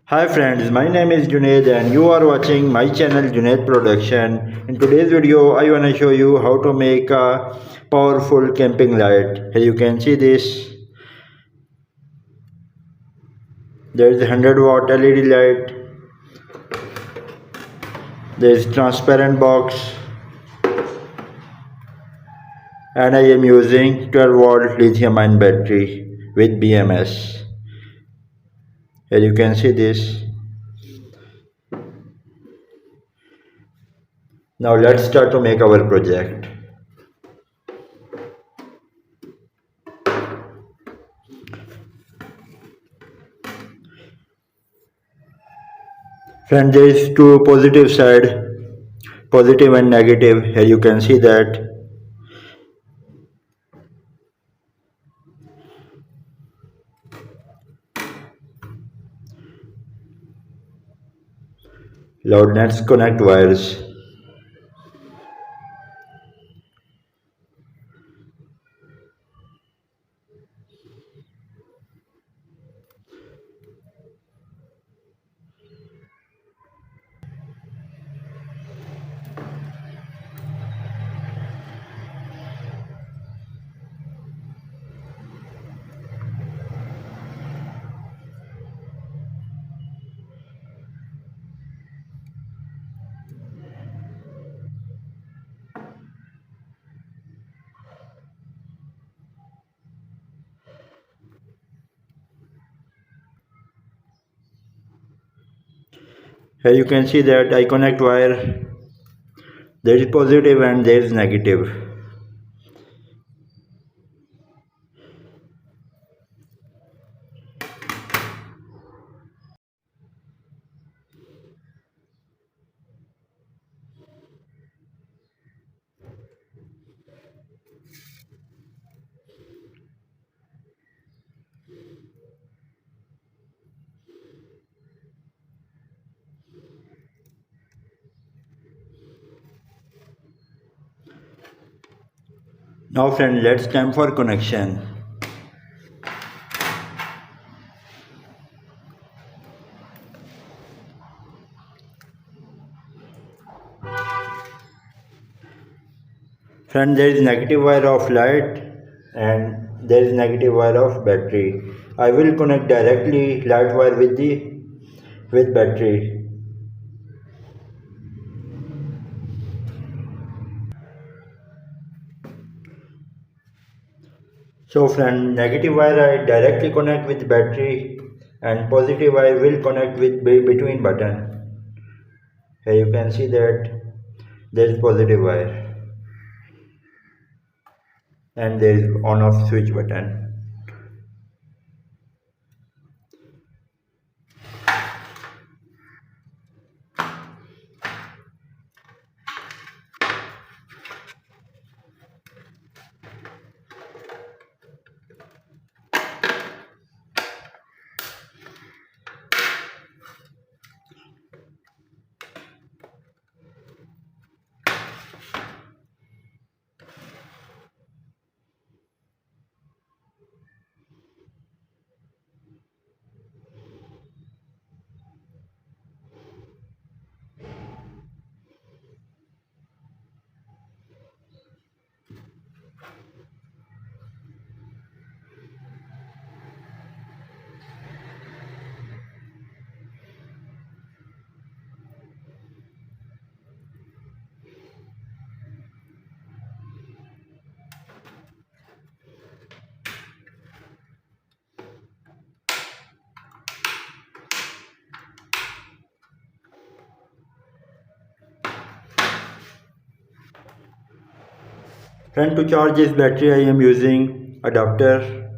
Hi friends, my name is Junaid and you are watching my channel Junaid Production. In today's video, I want to show you how to make a powerful camping light. Here you can see this. There is a 100-watt LED light. There is transparent box and I am using 12-watt lithium-ion battery with BMS. Here you can see this. Now let's start to make our project. Friend, there is two positive side, positive and negative. Here you can see that. Loudness connect wires. Here you can see that I connect wire. There is positive and there is negative. Now friend, let's time for connection. Friend, there is negative wire of light and there is negative wire of battery. I will connect directly light wire with battery. So friend, negative wire I directly connect with battery and positive wire will connect with between button. Here you can see that there is positive wire and there is on off switch button. Friend, to charge this battery I am using adapter,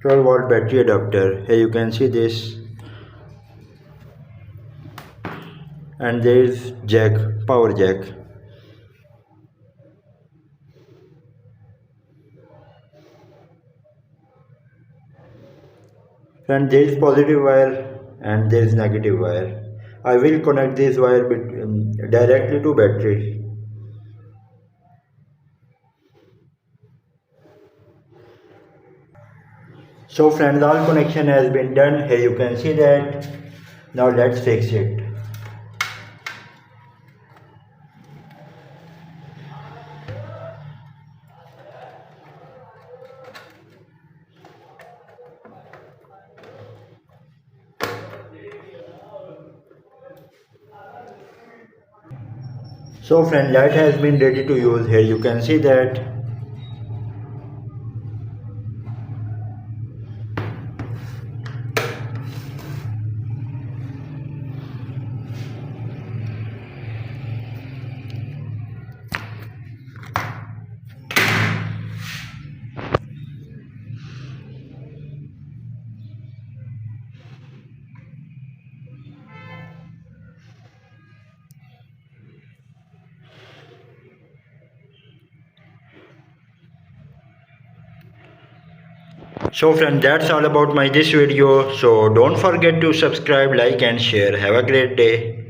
12-watt battery adapter. Here you can see this and there is jack, power jack. Friend, there is positive wire and there is negative wire. I will connect this wire directly to battery. So friends, all connection has been done. Here you can see that Now let's fix it. So friend, light has been ready to use. Here you can see that. So friend, that's all about my this video. So don't forget to subscribe, like and share. Have a great day.